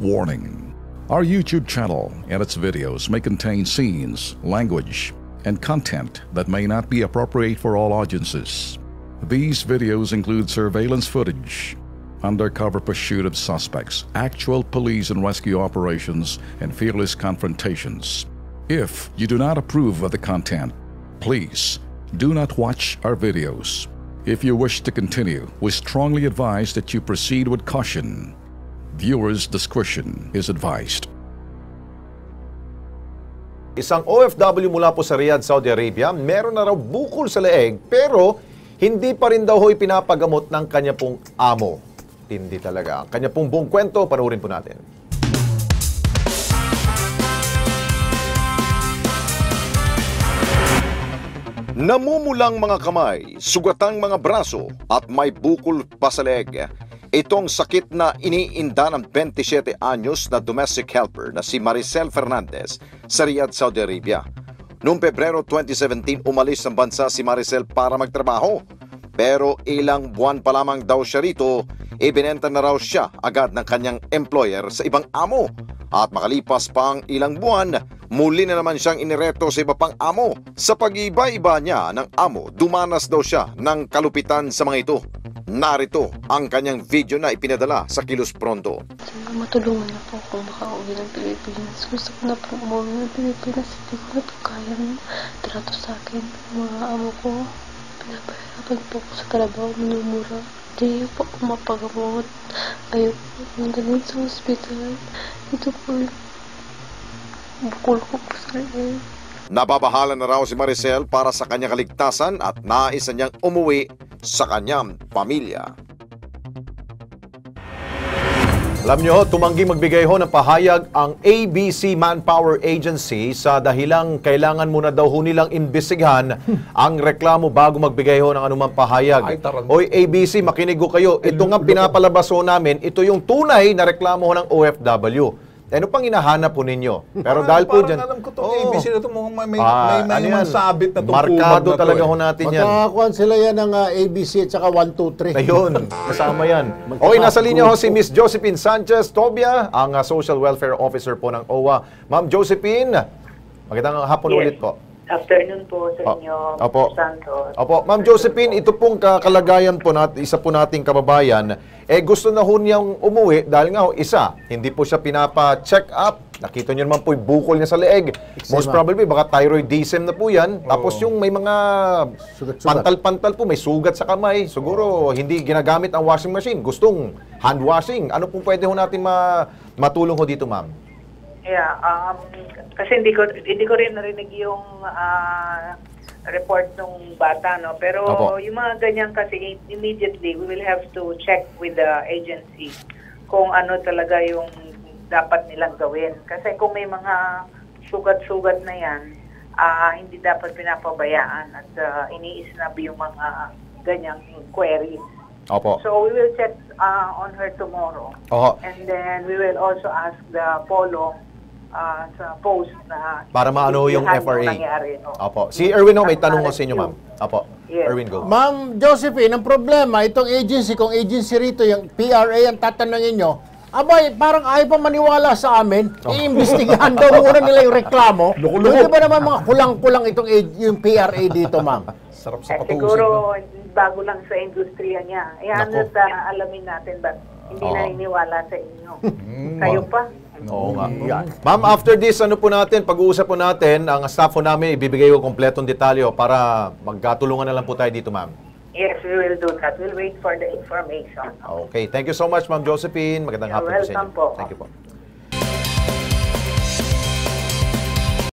Warning. Our YouTube channel and its videos may contain scenes, language, and content that may not be appropriate for all audiences. These videos include surveillance footage, undercover pursuit of suspects, actual police and rescue operations, and fearless confrontations. If you do not approve of the content, please do not watch our videos. If you wish to continue, we strongly advise that you proceed with caution. Viewers' discretion is advised. Isang OFW mula po sa Riyadh, Saudi Arabia, meron na raw bukol sa leeg pero hindi pa rin daw ho'y pinapagamot ng kanya pong amo. Hindi talaga. Ang kanya pong buong kwento, panoorin po natin. Namumulang mga kamay, sugatang mga braso at may bukol pa sa leeg. Itong sakit na iniinda ng 27 anyos na domestic helper na si Maricel Fernandez sa Riyadh, Saudi Arabia. Noong Pebrero 2017, umalis ng bansa si Maricel para magtrabaho. Pero ilang buwan pa lamang daw siya rito, ibinenta na raw siya agad ng kanyang employer sa ibang amo. At makalipas pa ang ilang buwan, muli na naman siyang inireto sa iba pang amo. Sa pag-iba-iba niya ng amo, dumanas daw siya ng kalupitan sa mga ito. Narito ang kanyang video na ipinadala sa Kilos Pronto. Sana matulungan niyo po akong makauwi ng Pilipinas. Gusto ko na po umuwi ng Pilipinas. Hindi ko na po kayang trato sa akin. Mga amo ko, pinapahirapan po ako sa trabaho, minumura. Hindi po ako mapagamot. Ayaw po magdalhin sa hospital. Ito po yung bukol ko po sa leeg. Nababahala na raw si Maricel para sa kanyang kaligtasan at nais niyang umuwi sa kanyang pamilya. Alam niyo, tumanggi magbigay ho ng pahayag ang ABC Manpower Agency sa dahilang kailangan muna daw ho nilang imbestigahan ang reklamo bago magbigay ho ng anumang pahayag. Oy ABC, makinig ho kayo. Ito nga pinapalabas ho namin, ito yung tunay na reklamo ho ng OFW. Ano pang hinahanap po ninyo? Pero dahil po dyan... Parang alam ko itong ABC na ito, may sabit na itong markado talaga ho natin yan. Magkakakuan sila yan ng ABC at saka 1, 2, 3. Ayun, kasama yan. Okay, nasa linya ho si Miss Josephine Sanchez Tobia, ang Social Welfare Officer po ng OWA. Ma'am Josephine, magandang hapon ulit po. Afternoon po sa inyo, Opo. Santos. Opo. Ma'am Josephine, ito pong kalagayan po natin, isa po nating kababayan, gusto na ho niyang umuwi dahil nga ho, isa, hindi po siya pinapa-check up. Nakita niyo naman po yung bukol niya sa leeg. Most probably, baka thyroidism na po yan. Tapos yung may mga pantal-pantal po, may sugat sa kamay. Siguro, hindi ginagamit ang washing machine. Gustong hand washing. Ano pong pwede ho natin matulong ho dito, ma'am? Yeah, kasi hindi ko rin narinig yung report ng bata, no? Pero Opo. yung mga ganyan kasi immediately we will have to check with the agency kung ano talaga yung dapat nilang gawin. Kasi kung may mga sugat-sugat na yan, hindi dapat pinapabayaan at iniisnab yung mga ganyang queries. Opo. So we will check on her tomorrow. Oho. And then we will also ask the Polo sa post na Para maano yung FRA. Nangyari, no? Opo. Si Erwin may tanong ko sa inyo, ma'am. Opo. Yes. Erwin, go. Ma'am Josephine, ang problema, itong agency, kung agency rito, yung PRA ang tatanungin nyo, abay, parang ayaw pa maniwala sa amin. Iimbestigahan daw muna nila yung reklamo. Hindi ba naman mga kulang-kulang itong yung PRA dito, ma'am? Sarap sa patusin. Siguro, bago lang sa industriya niya. Alamin natin ba hindi naniniwala sa inyo. Kayo pa. Oo nga. Ma'am, after this, ano po natin, pag-uusap po natin, ang staff po namin, ibibigay ko kompletong detalyo para magkatulungan na lang po tayo dito, ma'am. Yes, we will do that. We'll wait for the information. Okay. Thank you so much, Ma'am Josephine. Magandang hapon po sa inyo. Welcome po. Thank you po.